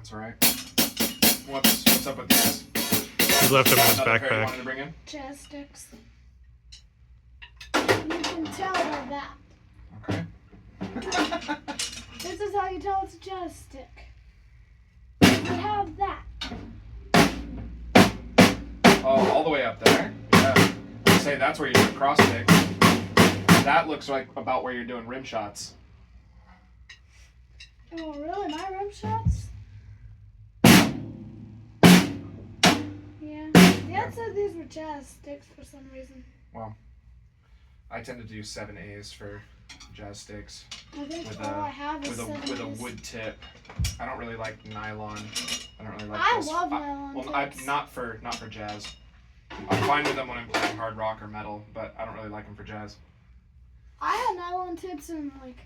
That's all right. What's up with these? He left them in his Another pair you backpack. wanted to bring in? Jazz sticks. You can tell by that. Okay. This is how you tell it's a jazz stick. We have that. Oh, all the way up there? Yeah. I'd say that's where you're doing cross sticks. That looks like about where you're doing rim shots. Oh, really? My rim shots? Yeah. Dad said these were jazz sticks for some reason. Well, I tend to do 7As for jazz sticks I think with all I have is with a 7s. wood tip. I don't really like nylon. I don't really like I this. love nylon Well, tips. not for jazz. I'm fine with them when I'm playing hard rock or metal, but I don't really like them for jazz. I had nylon tips in like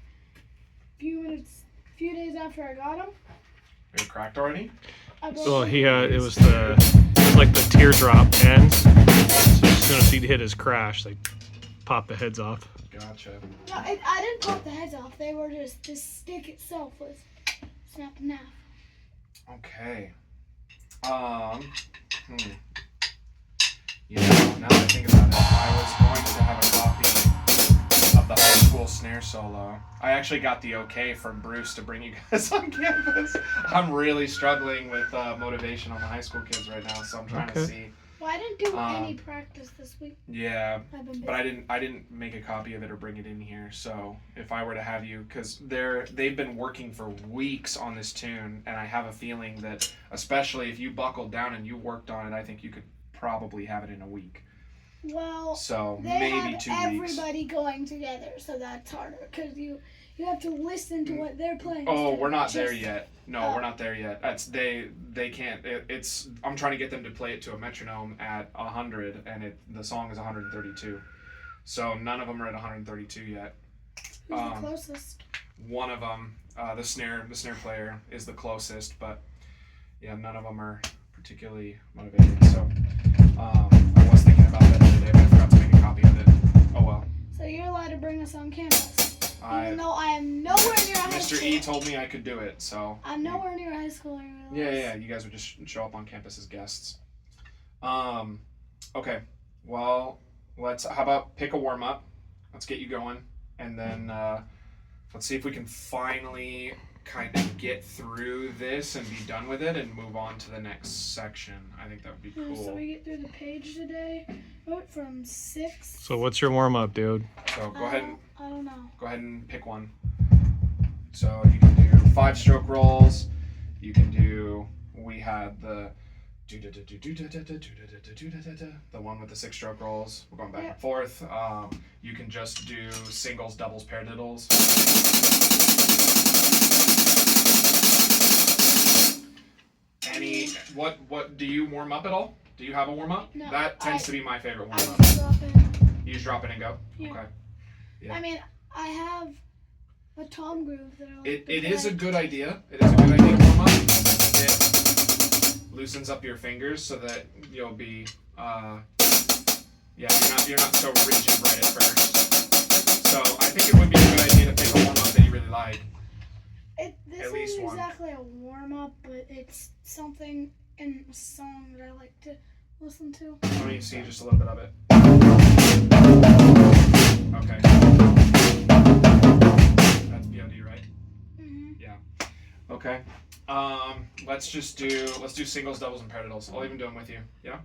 few days after I got them. Are you cracked already? Well, it was like the teardrop ends. So as soon as he'd hit his crash, they pop the heads off. Gotcha. No, I didn't pop the heads off. They were just the stick itself was snapped in half. Okay. You know, now that I think about it, I was going to have a copy of the high school snare solo. I actually got the okay from Bruce to bring you guys on campus. I'm really struggling with motivation on the high school kids right now, so I'm trying to see. Well, I didn't do any practice this week. Yeah, I've been busy. but I didn't make a copy of it or bring it in here. So if I were to have you, because they've been working for weeks on this tune, and I have a feeling that, especially if you buckled down and you worked on it, I think you could probably have it in a week. Well, So they maybe have 2 weeks. everybody going together, so that's harder because you have to listen to what they're playing. Oh, instead we're of not there just- yet. No, we're not there yet. That's they can't. It's I'm trying to get them to play it to a metronome at 100, and the song is 132. So none of them are at 132 yet. Who's the closest? One of them, the snare player is the closest, but yeah, none of them are particularly motivated. So I was thinking about that the other day, but I forgot to make a copy of it. Oh well. So you're allowed to bring us on campus, even though I am nowhere near high school. Mr. E told me I could do it, so. I'm nowhere near high school. I realize. Yeah. You guys would just show up on campus as guests. Okay. Well, how about pick a warm up? Let's get you going, and then let's see if we can finally kind of get through this and be done with it and move on to the next section. I think that would be cool. So we get through the page today. Wrote from 6. So what's your warm up, dude? So go ahead. I don't know. Go ahead and pick one. So you can do 5-stroke rolls. You can do. We had the one with the 6-stroke rolls. We're going back and forth. You can just do singles, doubles, paradiddles. What do you warm up at all? Do you have a warm up? No, That tends to be my favorite warm I up. just drop in. You just drop it and go. Yeah. Okay. Yeah. I mean, I have a tom groove that I like It to is a play. good idea. It is a good idea to warm up. It loosens up your fingers so that you'll be you're not so rigid right at first. So I think it would be a good idea to pick a warm up that you really like. This at least isn't one. exactly a warm up, but it's something in a song that I like to listen to. Let me see just a little bit of it. Okay. That's BOD, right? Mm-hmm. Yeah. Okay. Let's do singles, doubles, and paradiddles. I'll even do them with you. Yeah.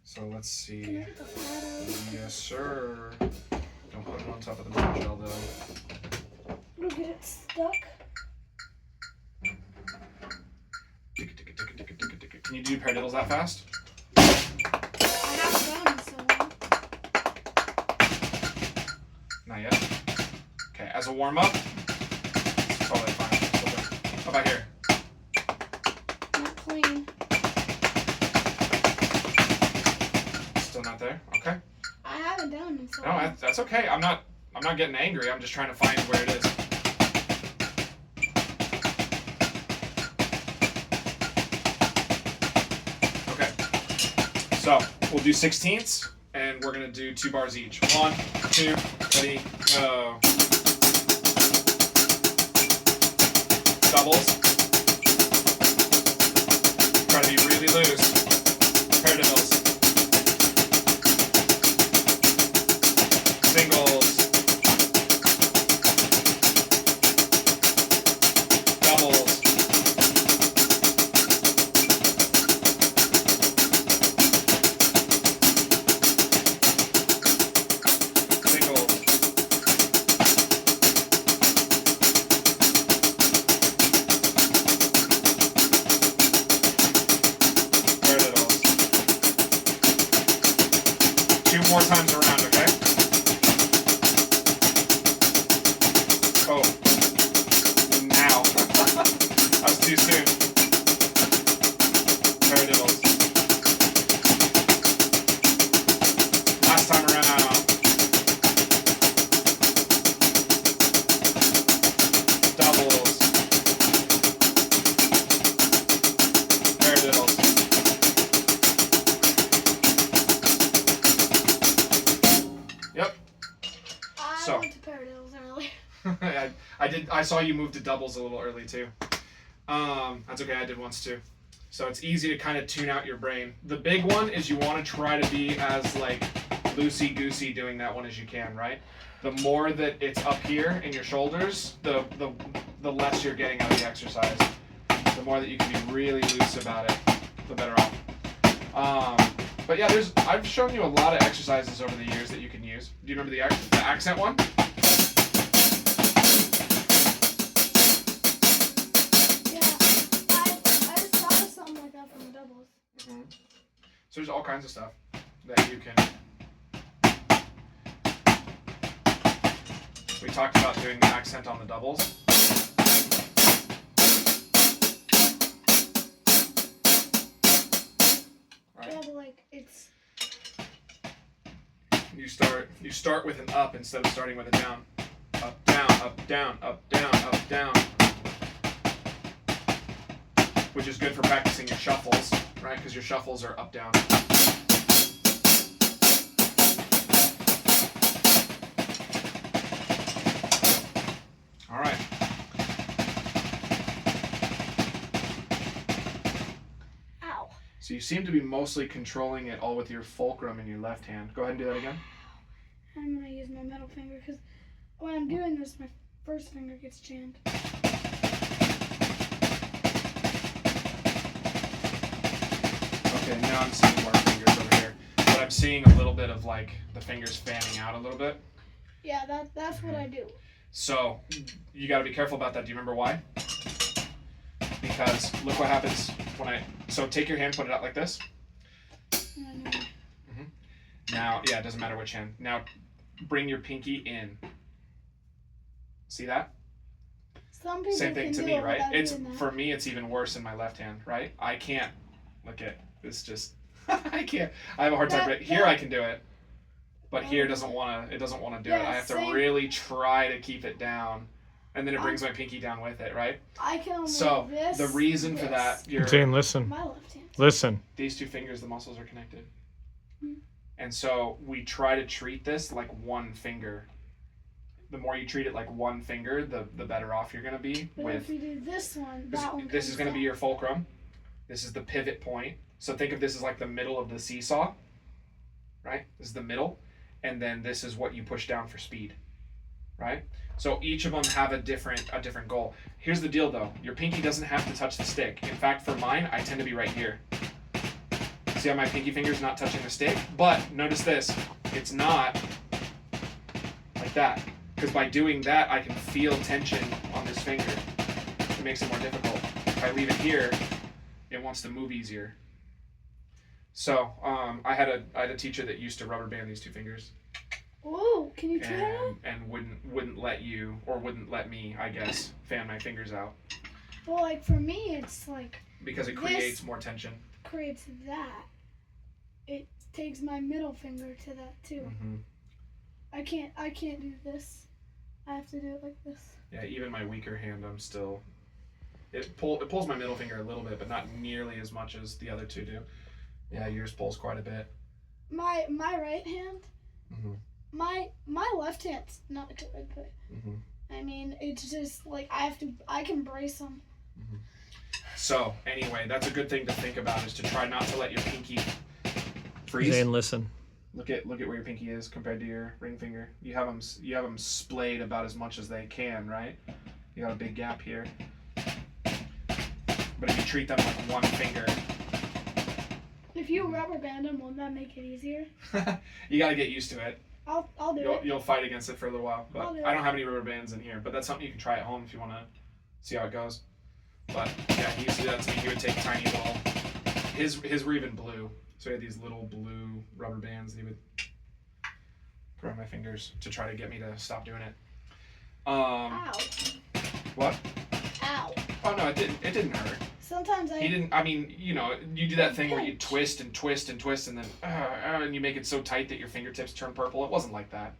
So let's see. Can I get the flat Yes, sir. Don't put it on top of the moon shell, though. It'll get it stuck. Can you do paradiddles that fast? I haven't done it so long. Not yet. Okay, as a warm up, totally fine. How about here? Not clean. Still not there? Okay. I haven't done it so No, long. that's okay. I'm not getting angry. I'm just trying to find where it is. Okay. So we'll do 16ths, and we're gonna do 2 bars each. 1, 2, ready, go. Doubles. be really loose. Paradiddles. Singles. Doubles. Singles. Paradiddles. 2 more times around, okay? Oh. Now. That was too soon. Paradiddles. Last time around. Doubles. Paradiddles. Yep. I So. went to paradiddles earlier. I saw you move to doubles a little early too. That's okay. I did once too. So it's easy to kind of tune out your brain. The big one is you want to try to be as like loosey goosey doing that one as you can, right? The more that it's up here in your shoulders, the less you're getting out of the exercise. The more that you can be really loose about it, the better off. But yeah, I've shown you a lot of exercises over the years that you can use. Do you remember the accent one? So there's all kinds of stuff that you can. We talked about doing the accent on the doubles. Right. Yeah, but like it's. You start with an up instead of starting with a down. Up, down, up, down, up, down, up, down. Which is good for practicing your shuffles, right? Because your shuffles are up, down. All right. Ow. So you seem to be mostly controlling it all with your fulcrum in your left hand. Go ahead and do that again. I'm gonna use my middle finger because when I'm doing this, my first finger gets jammed. Okay, now I'm seeing more fingers over here. But I'm seeing a little bit of like the fingers fanning out a little bit. Yeah, that's what I do. So you got to be careful about that. Do you remember why? Because look what happens when so take your hand, put it out like this. Now, yeah, it doesn't matter which hand. Now bring your pinky in. See that? Some people Same thing can to do me, it right? without It's doing that. for me, it's even worse in my left hand, right? I can't look at this. Just I can't. I have a hard time. But here I can do it, but here it doesn't want to do it. Yeah, I have to same. really try to keep it down, and then it brings my pinky down with it, right? I can only So this, the reason for this. that, your Zane, listen. My left hand. Listen. these 2 fingers, the muscles are connected, Mhm. and so we try to treat this like one finger. The more you treat it like one finger, the better off you're gonna be But with. if you do this one, that one. This is comes going to be out. your fulcrum. This is the pivot point. So think of this as like the middle of the seesaw, right? This is the middle. And then this is what you push down for speed, right? So each of them have a different goal. Here's the deal though. Your pinky doesn't have to touch the stick. In fact, for mine, I tend to be right here. See how my pinky finger's not touching the stick? But notice this. It's not like that. Because by doing that, I can feel tension on this finger. It makes it more difficult. If I leave it here, it wants to move easier. So I had a teacher that used to rubber band these 2 fingers, Whoa, can you try that? and wouldn't let me, I guess, fan my fingers out Well, like for me, it's like because it This- creates more tension. creates that. It takes my middle finger to that too. Mm-hmm. I can't do this. I have to do it like this. Yeah, even my weaker hand, I'm still. It pulls my middle finger a little bit, but not nearly as much as the other 2 do. Yeah, yours pulls quite a bit. My right hand, Mm-hmm. my left hand's not good, but Mm-hmm. I mean it's just like I can brace them. So anyway, that's a good thing to think about, is to try not to let your pinky freeze. Zane, listen. Look at where your pinky is compared to your ring finger. You have them splayed about as much as they can, right? You got a big gap here. But if you treat them like one finger, If you rubber band them, won't that make it easier? you got to get used to it. I'll do it. You'll fight against it for a little while. But I'll do I it. don't have any rubber bands in here. But that's something you can try at home if you want to see how it goes. But yeah, he used to do that to me. He would take tiny little. His were even blue. So he had these little blue rubber bands that he would put on my fingers to try to get me to stop doing it. Ow. What? Ow. Oh no, it didn't hurt. Sometimes He didn't. I mean, you do that thing where you Pinch. twist and twist and twist, and then and you make it so tight that your fingertips turn purple. It wasn't like that.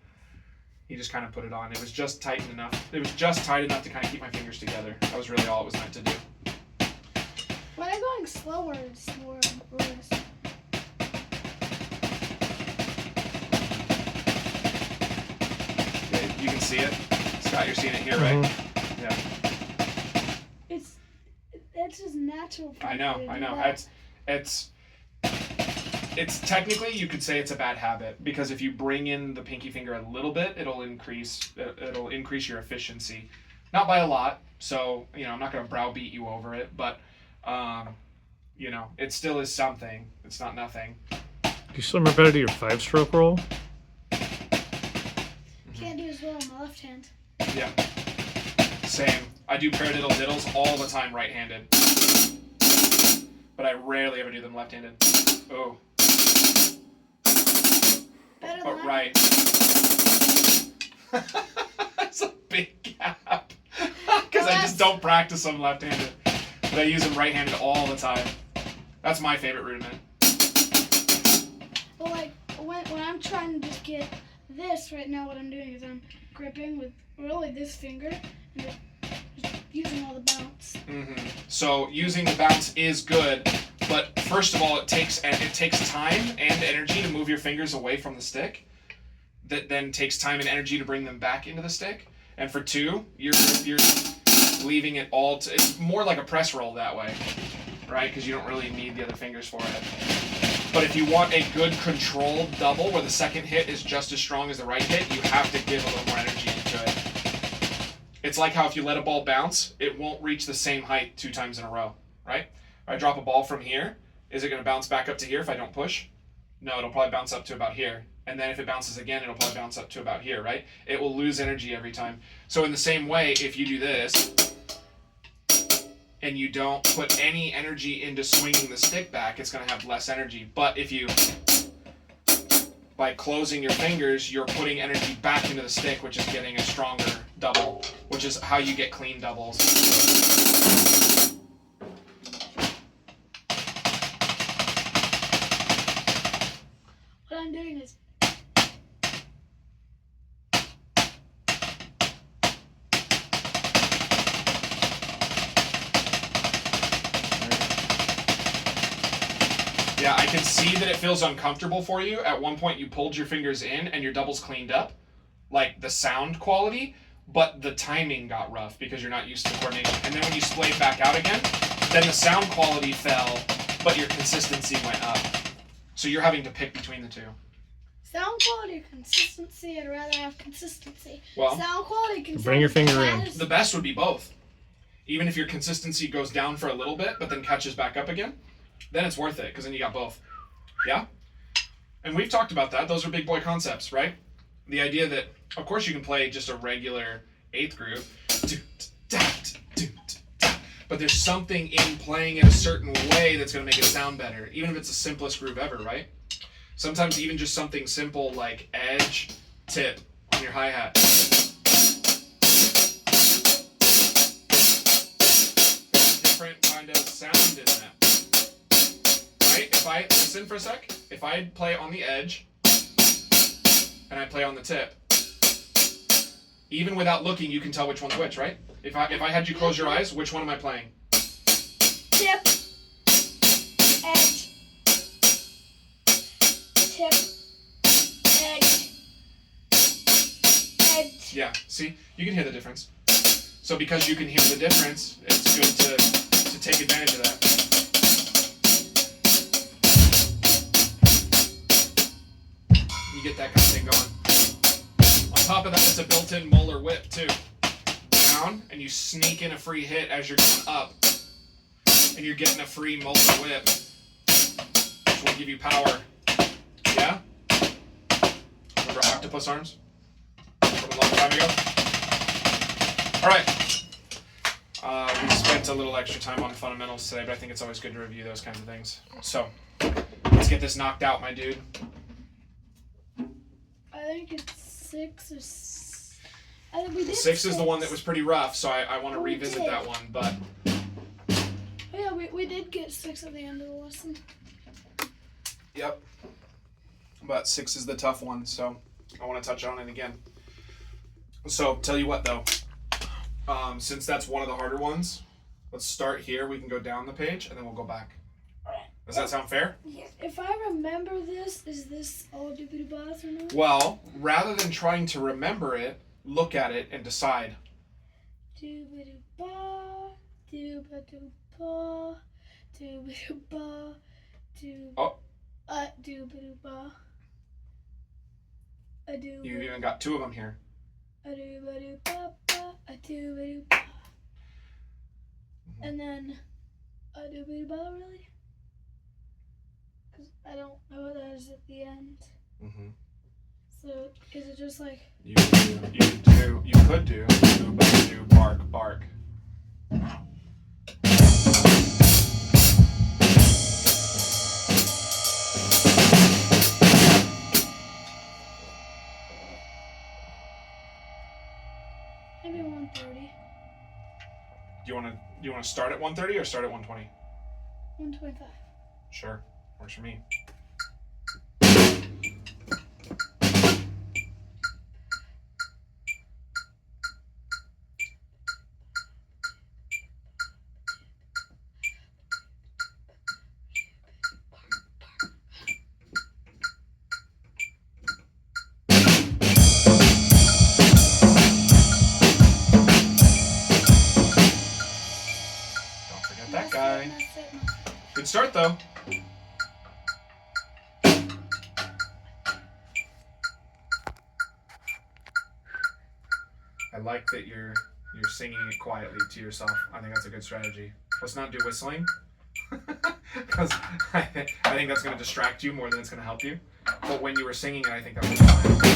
He just kind of put it on. It was just tight enough. It was just tight enough to kind of keep my fingers together. That was really all it was meant to do. When I'm going slower, it's more worse. Okay, you can see it. Scott, you're seeing it here, right? Mhm. Yeah. It's just natural. For I me know. to I do know. that. It's technically, you could say it's a bad habit, because if you bring in the pinky finger a little bit, it'll increase your efficiency. Not by a lot, so I'm not going to browbeat you over it, but it still is something. It's not nothing. Do you still remember how to do your 5-stroke roll? Can't do as well on my left hand. Yeah. Same. I do paradiddle diddles all the time right-handed, but I rarely ever do them left-handed. Oh. Better But than right. That's a big gap. Because I just don't practice them left-handed. But I use them right-handed all the time. That's my favorite rudiment. Well, like when I'm trying to just get this right now, what I'm doing is I'm gripping with really this finger and just using all the bounce. Mm-hmm. So using the bounce is good, but first of all, it takes time and energy to move your fingers away from the stick. That then takes time and energy to bring them back into the stick. And for 2, you're leaving it all. It's more like a press roll that way, right? Because you don't really need the other fingers for it. But if you want a good controlled double where the second hit is just as strong as the right hit, you have to give a little more energy into it. It's like how if you let a ball bounce, it won't reach the same height 2 times in a row, right? If I drop a ball from here, is it going to bounce back up to here if I don't push? No, it'll probably bounce up to about here. And then if it bounces again, it'll probably bounce up to about here, right? It will lose energy every time. So in the same way, if you do this, and you don't put any energy into swinging the stick back, it's going to have less energy. But if you, by closing your fingers, you're putting energy back into the stick, which is getting a stronger double, which is how you get clean doubles. What I'm doing is Yeah, I can see that it feels uncomfortable for you. At one point you pulled your fingers in and your doubles cleaned up, like the sound quality, but the timing got rough because you're not used to the coordination. And then when you splayed back out again, then the sound quality fell, but your consistency went up. So you're having to pick between the 2. sound quality or consistency. I'd rather have consistency. Well, Sound quality can bring your finger in. in. the best would be both. Even if your consistency goes down for a little bit, but then catches back up again, then it's worth it, because then you got both. Yeah? And we've talked about that. Those are big boy concepts, right? The idea that, of course, you can play just a regular 8th groove, but there's something in playing it a certain way that's going to make it sound better, even if it's the simplest groove ever, right? Sometimes even just something simple like edge, tip on your hi-hat. There's a different kind of sound in that. Right? If I listen for a sec, if I play on the edge and I play on the tip, even without looking, you can tell which one's which, right? If I had you close your eyes, which one am I playing? Tip, edge, tip, edge, edge. Yeah, see? You can hear the difference. So because you can hear the difference, it's good to take advantage of that. You get that kind of thing going. On top of that, it's a built-in molar whip too. Down, and you sneak in a free hit as you're going up, and you're getting a free molar whip, which will give you power. Yeah? Remember octopus arms from a long time ago? All right. We spent a little extra time on fundamentals today, but I think it's always good to review those kinds of things. So, let's get this knocked out, my dude. I think it's 6 or I think we did 6 is the one that was pretty rough, so I want to Oh, we revisit did. that one, but Oh, yeah, we did get 6 at the end of the lesson. yep. But 6 is the tough one, so I want to touch on it again. So, tell you what though, since that's one of the harder ones, let's start here. We can go down the page, and then we'll go back. Does that sound fair? Yeah. If I remember this, is this all doobie-doo-boss or not? Well, rather than trying to remember it, look at it and decide. Doobie-doo-ba, dooba-doo-ba, doobie-doo-ba, doo. Oh. Doobie-doo-ba. A dooba. You've even got 2 of them here. A dooba-doo-ba-ba, a dooba-doo-ba. And then a doobie-doo-ba, really? Because I don't know what that is at the end. Mm-hmm. So, is it just like... You could do, but do bark, bark. Maybe 130. Do you want to start at 130 or start at 120? 125. Sure, works for me. That guy. Good start though. I like that you're singing it quietly to yourself. I think that's a good strategy. Let's not do whistling, because I think that's going to distract you more than it's going to help you. But when you were singing it, I think that was fine.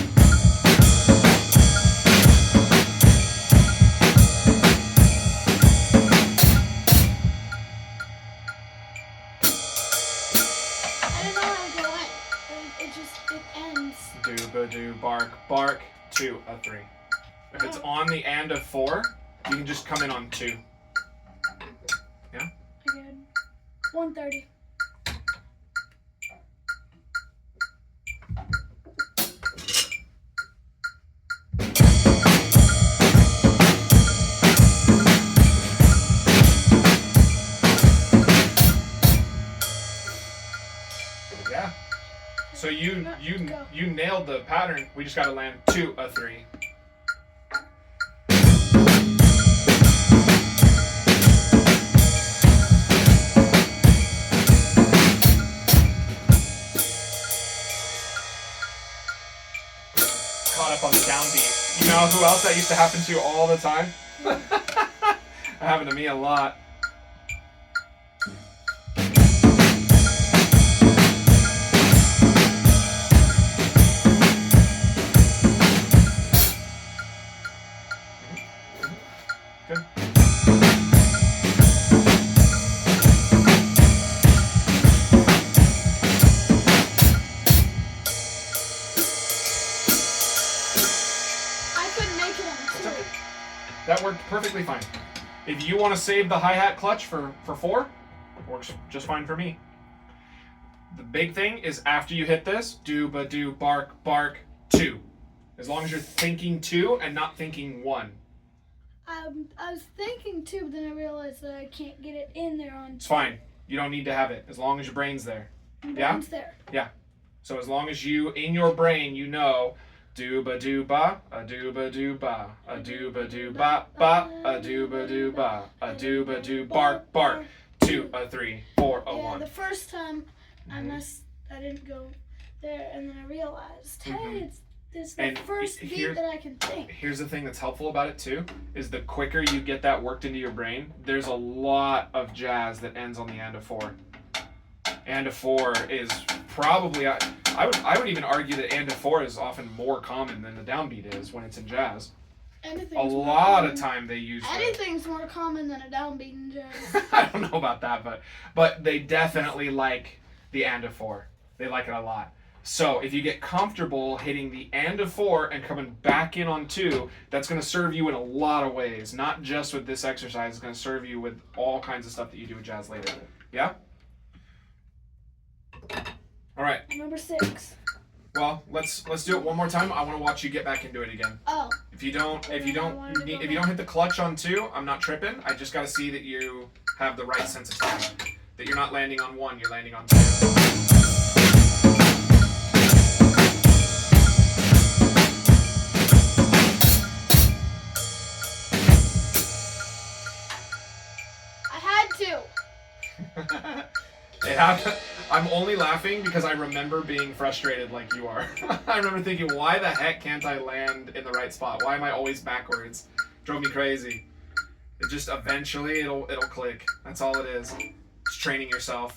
Do bark, bark, 2, a 3. If it's on the end of 4, you can just come in on 2. Yeah? Again. 130. Yeah. So you nailed the pattern. We just got to land 2, a 3. Caught up on the downbeat. You know who else that used to happen to all the time? That happened to me a lot. That worked perfectly fine. If you want to save the hi-hat clutch for 4, works just fine for me. The big thing is after you hit this, do, bark, bark, 2. As long as you're thinking 2 and not thinking 1. I was thinking 2, but then I realized that I can't get it in there on 2. It's fine. You don't need to have it as long as your brain's there. My Yeah? brain's there. Yeah. So as long as you, in your brain, you know, Dooba dooba, a dooba dooba, a dooba dooba ba, a dooba dooba, a dooba doo bark bark. 2, a 3, 4, a Yeah, 1. the first time I didn't go there, and then I realized, hey, it's the And first beat here- that I can think. Here's the thing that's helpful about it too, is the quicker you get that worked into your brain, there's a lot of jazz that ends on the and of 4. And of 4 is probably, I would even argue that and of 4 is often more common than the downbeat is when it's in jazz. A lot of time they use the, Anything's more common than a downbeat in jazz. I don't know about that, but they definitely like the and of 4. They like it a lot. So if you get comfortable hitting the and of 4 and coming back in on 2, that's going to serve you in a lot of ways. Not just with this exercise. It's going to serve you with all kinds of stuff that you do with jazz later. Yeah? All right. Number 6. Well, let's do it one more time. I want to watch you get back into it again. Oh. If you don't hit the clutch on 2, I'm not tripping. I just got to see that you have the right sense of time. That you're not landing on 1, you're landing on 2. It happened. I'm only laughing because I remember being frustrated like you are. I remember thinking, why the heck can't I land in the right spot? Why am I always backwards? Drove me crazy. It just eventually it'll click. That's all it is. Just training yourself.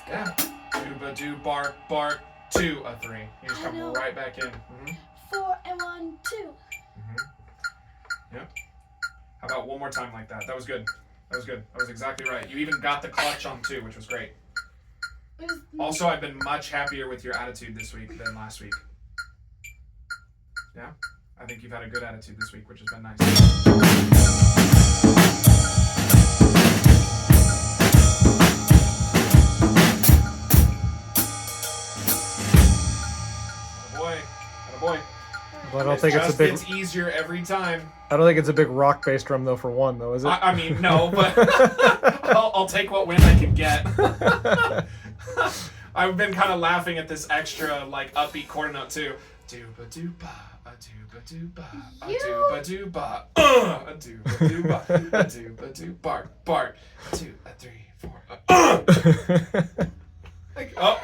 Yeah. Dooba doo bark bark 2, a 3. You just come right back in. 4 and 1, 2. Yep. How about one more time like that? That was good. That was exactly right. You even got the clutch on 2, which was great. Also, I've been much happier with your attitude this week than last week. Yeah? I think you've had a good attitude this week, which has been nice. Boy. But I don't think it's a big. It's easier every time. I don't think it's a big rock bass drum though. For one, though, is it? I mean, no, but I'll take what win I can get. I've been kind of laughing at this extra like upbeat quarter note too. Dooba dooba, a dooba dooba, a dooba dooba, a dooba dooba, a dooba doo bark bark, 2, a 3, 4. Like, oh.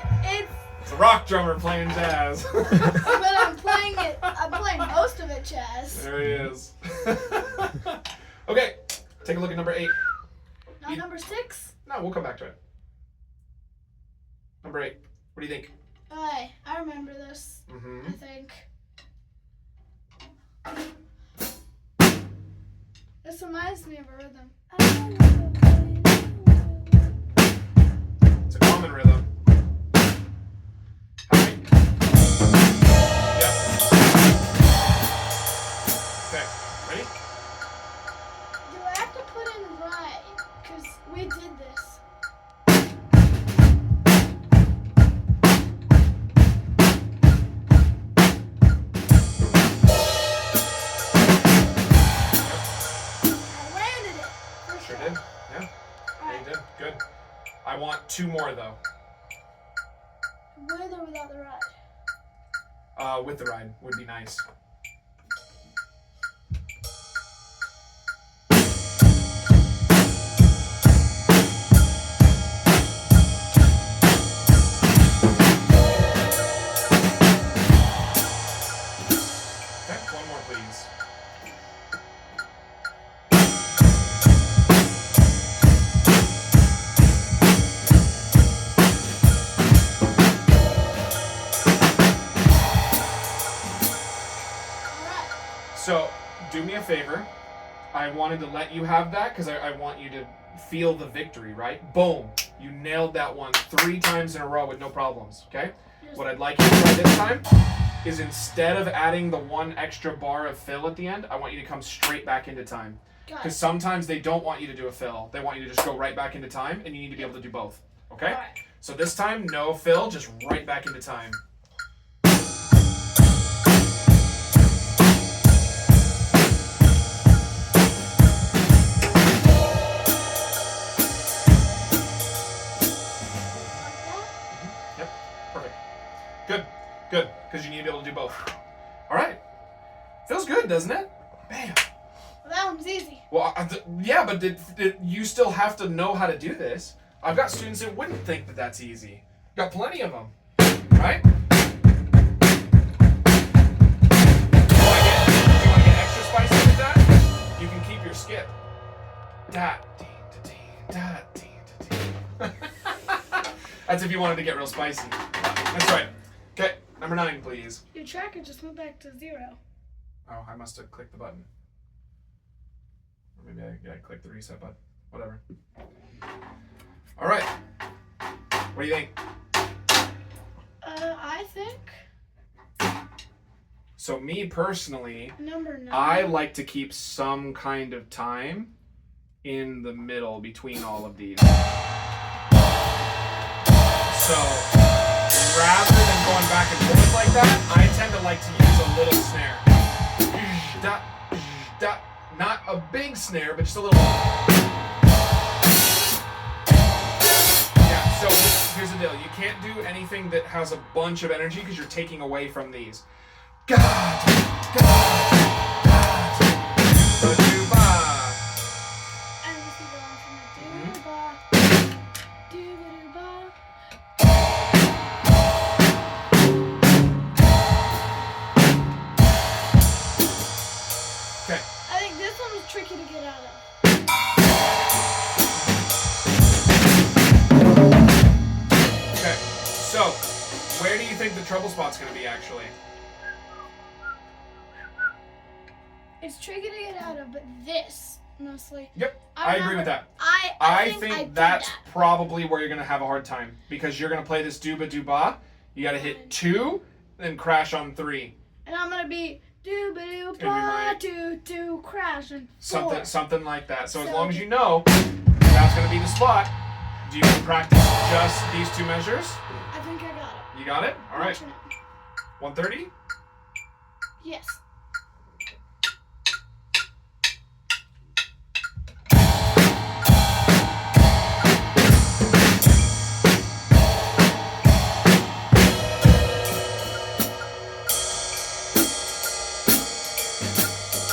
It's a rock drummer playing jazz. But I'm playing most of it jazz. There he is. Okay, take a look at number 8. Not number 6? No, we'll come back to it. Number 8. What do you think? I remember this. I think. This reminds me of a rhythm. It's a common rhythm. I want 2 more though. With or without the ride? With the ride would be nice. Okay, 1 more please. So, do me a favor. I wanted to let you have that because I want you to feel the victory, right? Boom. You nailed that one 3 times in a row with no problems, okay? What I'd like you to try this time is instead of adding the 1 extra bar of fill at the end, I want you to come straight back into time. Because sometimes they don't want you to do a fill. They want you to just go right back into time, and you need to be able to do both, okay? So this time, no fill, just right back into time. Good. Good. Because you need to be able to do both. All right. Feels good, doesn't it? Bam. Well, that one's easy. Well, yeah, but did you still have to know how to do this? I've got students that wouldn't think that that's easy. Got plenty of them, right? Do you want to get extra spicy with that? You can keep your skip. Da, dee, da, dee, da, dee, da, dee. That's if you wanted to get real spicy. That's right. Okay, number 9, please. Your tracker just went back to 0. Oh, I must have clicked the button. Or maybe I clicked the reset button. Whatever. All right. What do you think? I think So me personally, number 9. I like to keep some kind of time in the middle between all of these. So rather than going back and forth like that, I tend to like to use a little snare. Not a big snare, but just a little. Yeah, so here's the deal. You can't do anything that has a bunch of energy because you're taking away from these. God. And we keep going from the dooba, dooba. Okay. I think this one was tricky to get out of. Okay. So, where do you think the trouble spot's going to be actually? It's tricky to get out of, but this mostly. Yep. I agree with that. I I think think that's probably where you're going to have a hard time because you're going to play this dooba dooba. You got to hit 2, then crash on 3. And I'm gonna be dooba And we dooba might- doo crash and 4. Something like that. So as So- long as you know that's going to be the spot, do you practice just these 2 measures? I think I got it. You got it? All right. Watch it. 130? Yes.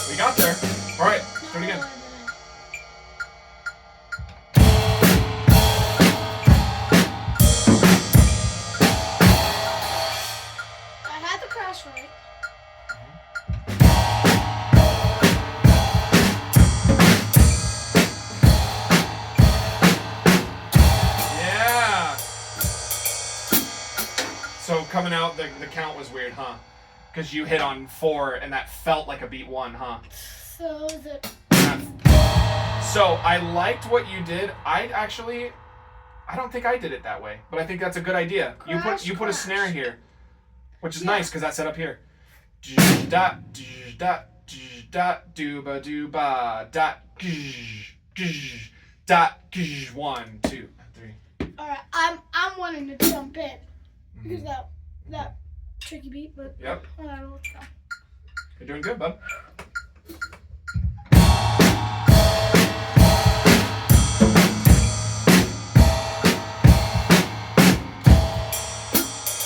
We got there. All right. Let's do it again. I had the crash right. Yeah. So coming out, the count was weird, huh? Because you hit on 4 and that felt like a beat 1, huh? So the So I liked what you did. I don't think I did it that way, but I think that's a good idea. Crash, you put a snare crash. here, which is Yeah. nice because that's set up here. Dot dot dot dooba dooba dot dot 1 2 3. all right. I'm wanting to jump in because that tricky beat, but Yep, whatever. Let's go. you're doing good, bud.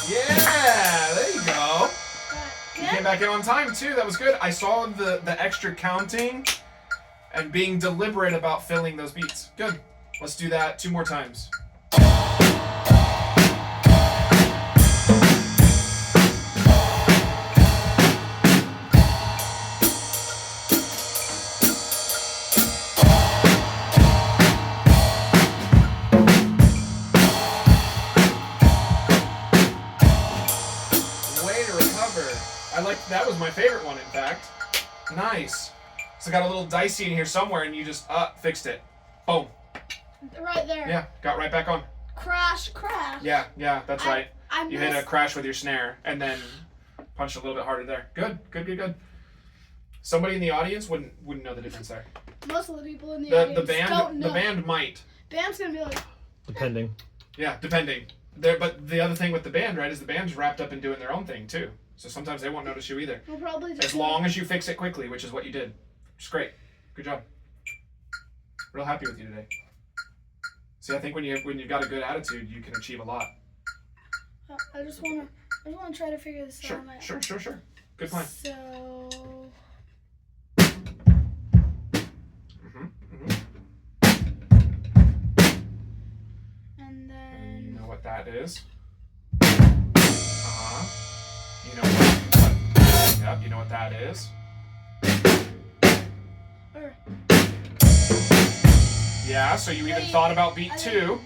Yeah, there you go. All right. You Good. came back in on time too. That was good. I saw the extra counting and being deliberate about filling those beats. Good. Let's do that 2 more times. Way to recover. That was my favorite one, in fact. Nice. So got a little dicey in here somewhere, and you just fixed it. Boom. Right there. Yeah, got right back on. Crash. Yeah, that's right. I You hit a missed. crash with your snare, and then punched a little bit harder there. Good. Somebody in the audience wouldn't know the difference there. Most of the people in the The audience don't band know. the band might. Band's gonna be like, Depending. Yeah, depending. But the other thing with the band, right, is the band's wrapped up in doing their own thing too. So sometimes they won't notice you either. we'll probably just. As long as you fix it quickly, which is what you did. Which is great. Good job. Real happy with you today. See, I think when you've got a good attitude, you can achieve a lot. I just wanna I just want to try to figure this Sure, out on my own. sure. Good plan. So, and You then know what that is? You know what? Yep, you know what that is? or, Yeah, so you even Wait, thought about beat I 2. did 1,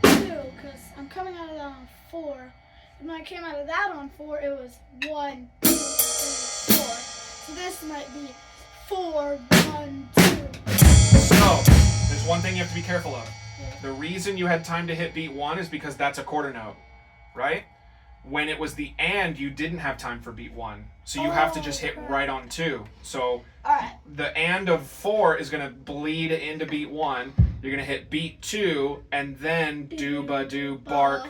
2, because I'm coming out of that on 4. And when I came out of that on 4, it was 1, 2, 3, 4. So this might be 4, 1, 2. So, there's one thing you have to be careful of. Yeah. The reason you had time to hit beat 1 is because that's a quarter note, right? When it was the and, you didn't have time for beat 1. So you have to just hit crap. right on 2. So Alright. the and of 4 is going to bleed into beat 1. You're going to hit beat 2 and then do ba do bark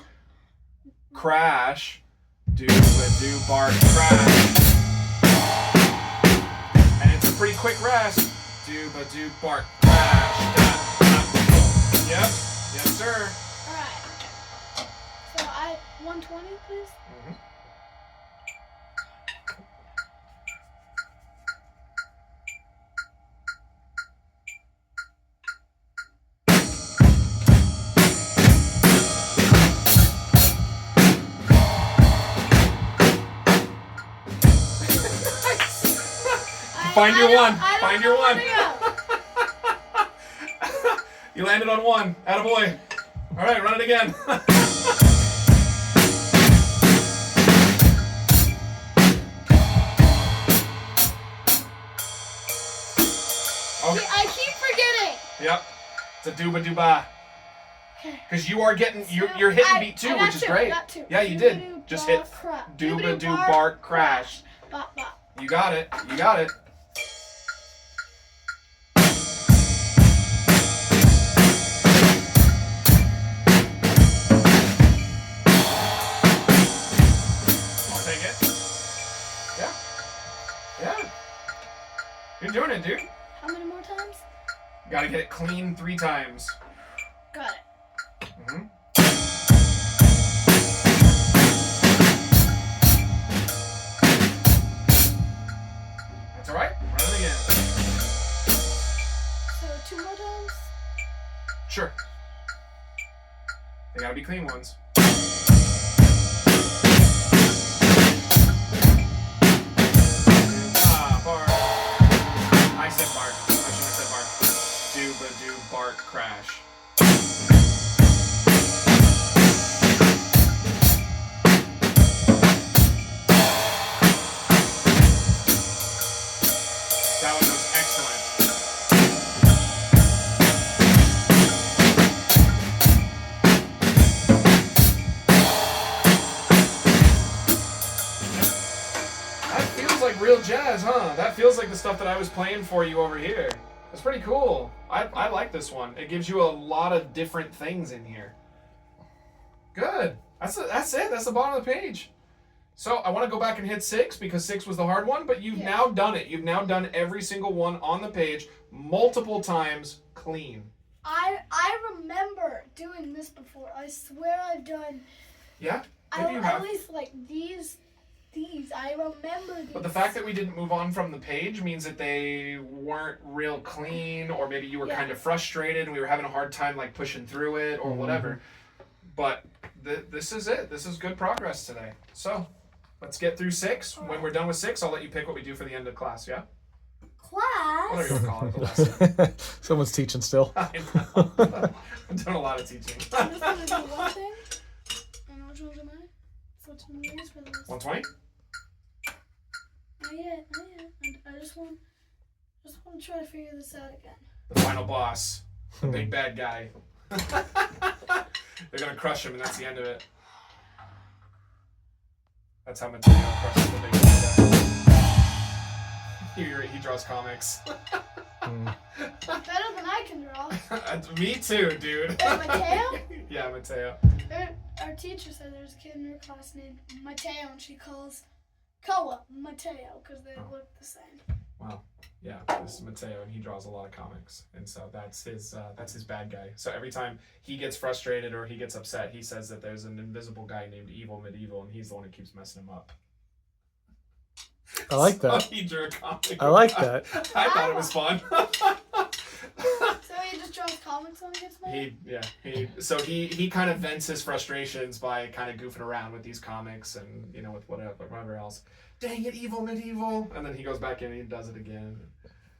crash. Do ba do bark crash. And it's a pretty quick rest. Do ba do bark crash. Da, da. Yep. Yes, sir. Alright. So 120, please? Find your one. I don't Find know your where one. to go. You landed on 1. Attaboy. All right, run it again. Okay. I keep forgetting. Yep. It's a dooba dooba. Okay. Because you are getting, you're hitting beat 2, which is great. Yeah, you did. Just hit dooba doo bark crash. Bop, bop. You got it. You got it. I'll take it. Yeah. Yeah. You're doing it, dude. How many more times? Gotta get it clean 3 times. Got it. That's alright. Run it again. So 2 more times? Sure. They gotta be clean ones. Bark. I said bark. I shouldn't have said bark. Dooba doo bark crash. That one was excellent. That feels like real jazz, huh? That feels like the stuff that I was playing for you over here. That's pretty cool. I like this one. It gives you a lot of different things in here. Good. That's it. That's the bottom of the page. So I want to go back and hit 6 because 6 was the hard one, but you've now done it. You've now done every single one on the page multiple times clean. I remember doing this before. I swear I've done. Yeah, maybe you have. At least like these. I remember these. But the fact that we didn't move on from the page means that they weren't real clean, or maybe you were kind of frustrated and we were having a hard time like pushing through it or whatever. But this is it. This is good progress today. So let's get through 6. When we're done with 6, I'll let you pick what we do for the end of class, yeah? Class. Whatever you want to call it, the lesson. Someone's teaching still. I know. I'm doing a lot of teaching. I'm just gonna do one thing. And which ones am I? Which one is for this? 120? Not yet. I just want to try to figure this out again. The final boss. The big bad guy. They're going to crush him, and that's the end of it. That's how Mateo crushes the big bad guy. He draws comics. Better than I can draw. Me too, dude. Mateo? Yeah, Mateo. Our teacher said there's a kid in her class named Mateo, and she calls Koa Mateo because they look the same. Wow. Yeah, this is Mateo, and he draws a lot of comics, and so that's his bad guy. So every time he gets frustrated or he gets upset, he says that there's an invisible guy named Evil Medieval, and he's the one who keeps messing him up. I like that. So he drew a comic. I like that. I thought it was fun. So he just draws comics when he gets mad? So he kind of vents his frustrations by kind of goofing around with these comics and, you know, with whatever else. Dang it, Evil Medieval! And then he goes back in and he does it again.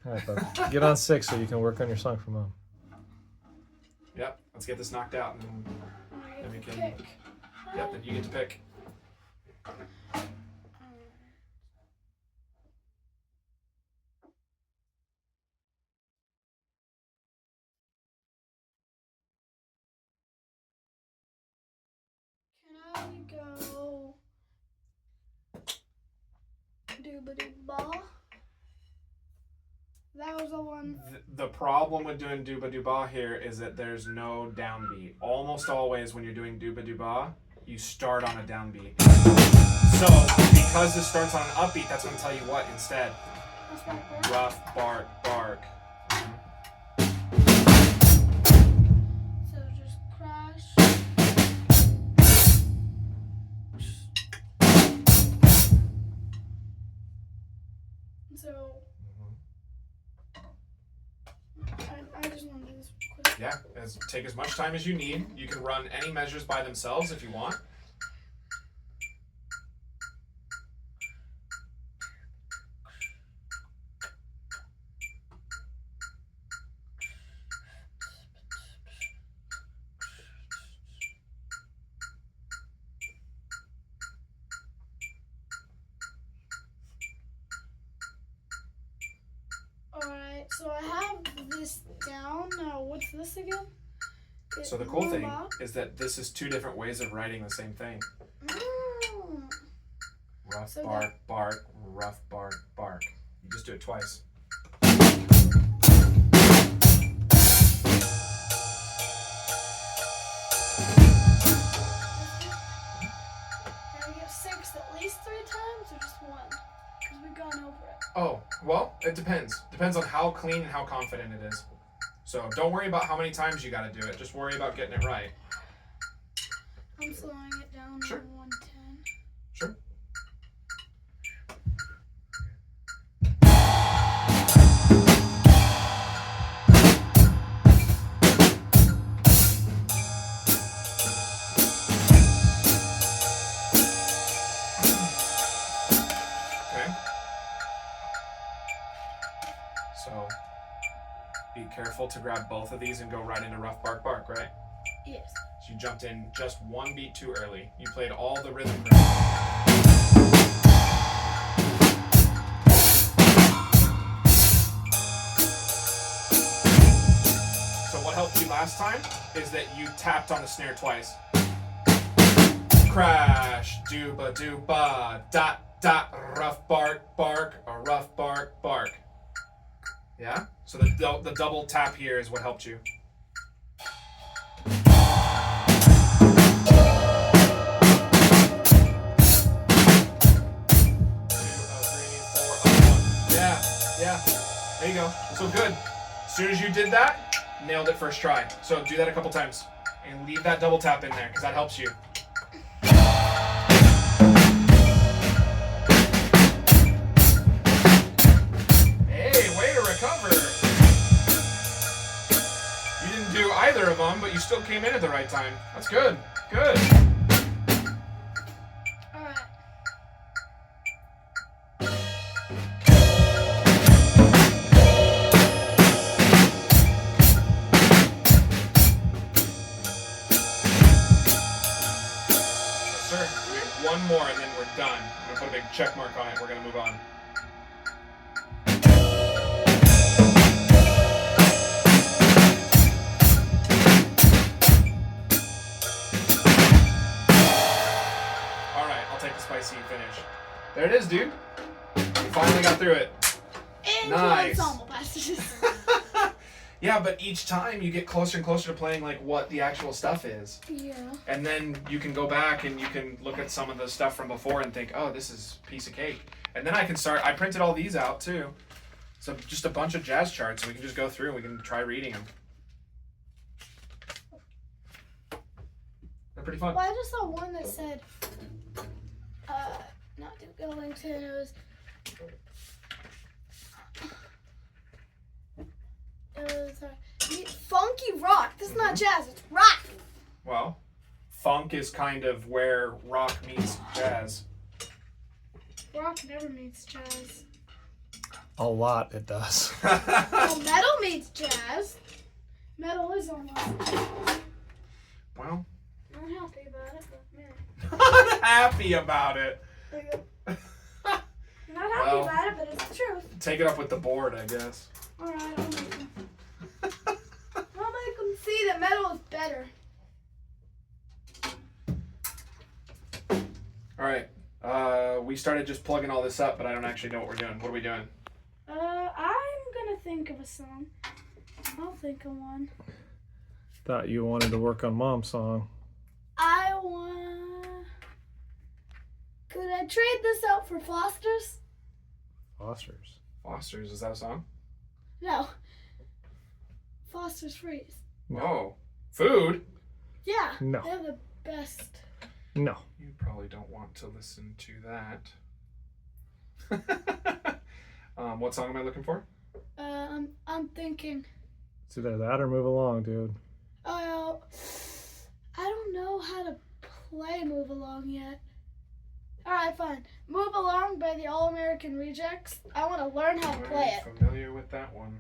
All right, bud. Get on 6 so you can work on your song for Mom. Yep, let's get this knocked out, and then we can. Pick. Yep, then you get to pick. Can I go Dooba-doo-ba? That was the one. The problem with doing Dooba Dooba here is that there's no downbeat. Almost always when you're doing Dooba Dooba, you start on a downbeat. So because this starts on an upbeat, that's going to tell you what instead. That's my first. Rough, bark, bark. So just crash. So I just want to do this quick. Yeah, take as much time as you need. You can run any measures by themselves if you want. Alright, so I have this down. Now, what's this again? So the cool thing is that this is two different ways of writing the same thing. Rough, So bark, bark, rough, bark, bark. You just do it twice. Can we get 6 at least 3 times or just 1? Because we've gone over it. Oh, well, it depends. Depends on how clean and how confident it is. So don't worry about how many times you got to do it. Just worry about getting it right. I'm slowing it down Sure. to 110. Sure. Okay. So be careful to grab both of these and go right into rough bark bark, right? Yes. So you jumped in just one beat too early. You played all the rhythm correctly. So what helped you last time is that you tapped on the snare twice. Crash, dooba dooba, dot dot, rough bark bark, or rough bark bark. Yeah? So the double tap here is what helped you. 3, 4, 1. Yeah. There you go. So good. As soon as you did that, nailed it first try. So do that a couple times. And leave that double tap in there, because that helps you. Hey, way to recover. You didn't do either of them, but you still came in at the right time. That's good. Good. Alright. Sir, one more and then we're done. I'm gonna put a big check mark on it. We're gonna move on. All right, I'll take the spicy finish. There it is, dude. You finally got through it. And Nice. ensemble passages. Yeah, but each time you get closer and closer to playing like what the actual stuff is. Yeah. And then you can go back and you can look at some of the stuff from before and think, oh, this is a piece of cake. And then I can start, I printed all these out too. So just a bunch of jazz charts. We can just go through and we can try reading them. They're pretty fun. Well, I just saw one that said, not Duke Ellington, it was funky rock. This is not jazz, it's rock. Well, funk is kind of where rock meets jazz. Rock never meets jazz. A lot it does. Well, metal meets jazz. Metal is almost jazz. Well, I'm not happy about it, but man. not happy about it. I'm not happy about it, but it's the truth. Take it up with the board, I guess. Alright, I'll make them. I'll make them see that metal is better. All right. We started just plugging all this up, but I don't actually know what we're doing. What are we doing? I'm gonna think of a song. I'll think of one. Thought you wanted to work on Mom's song. Could I trade this out for Foster's? Foster's. Foster's, is that a song? No. Foster's Freeze. Oh. Food? Yeah. No. They're the best. No. You probably don't want to listen to that. What song am I looking for? I'm thinking. It's either that or Move Along, dude. I don't know how to play Move Along yet. Alright, fine. Move Along by the All American Rejects. I want to learn how to play it. I'm familiar with that one.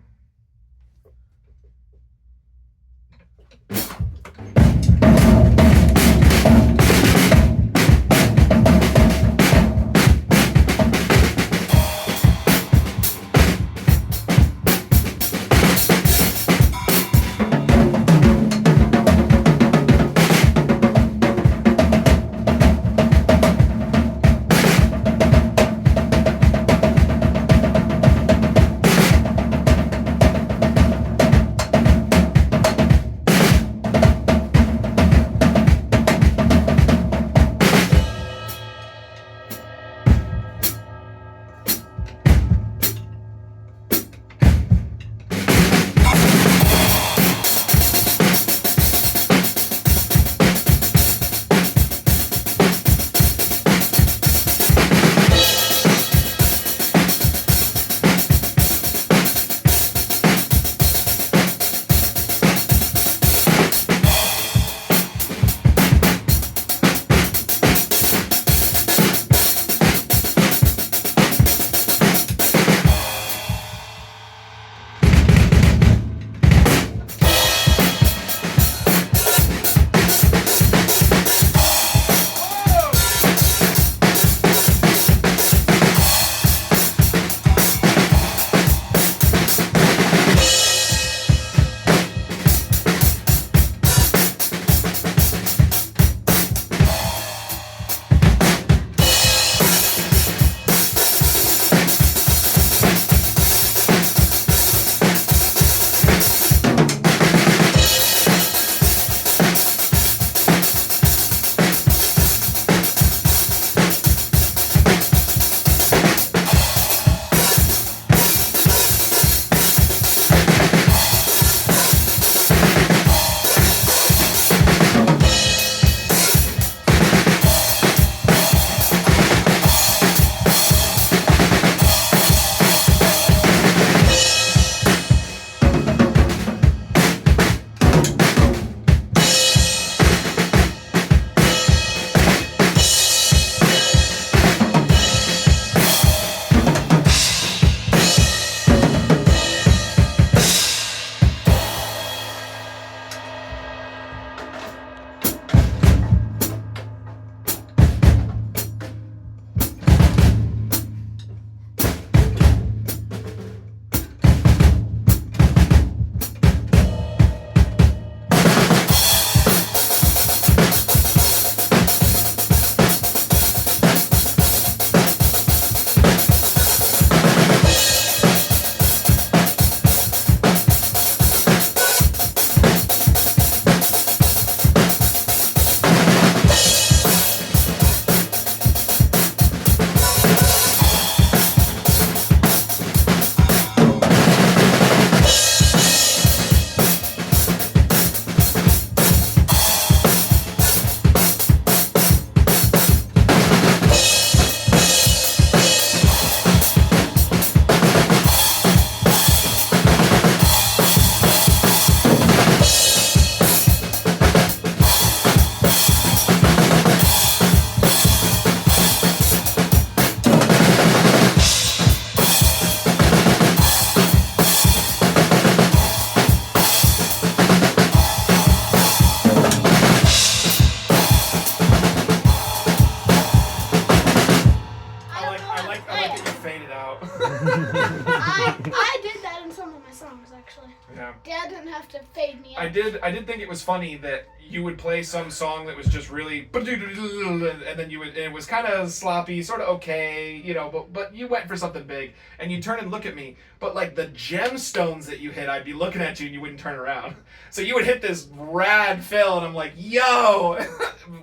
out. I did that in some of my songs actually. Yeah. Dad didn't have to fade me out. I did think it was funny that you would play some song that was just really and then you would, and it was kind of sloppy, sort of okay, you know, but you went for something big, and you turn and look at me, but like the gemstones that you hit, I'd be looking at you and you wouldn't turn around. So you would hit this rad fill and I'm like, yo.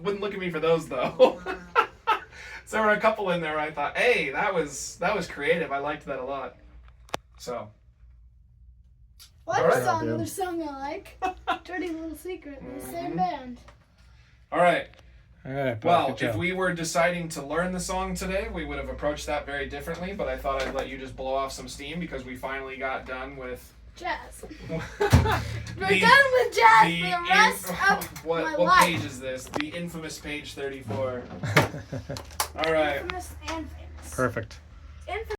Wouldn't look at me for those though. So there were a couple in there where I thought, hey, that was creative. I liked that a lot. So Well, I All just right. saw another song I like. Dirty Little Secret, the same band. all right. All right, Bob, Well, good job. if we were deciding to learn the song today, we would have approached that very differently, but I thought I'd let you just blow off some steam because we finally got done with Jazz. the, We're done with jazz for the rest of what my what life. page is this? The infamous page 34. All right. Infamous and famous. Perfect. Infamous.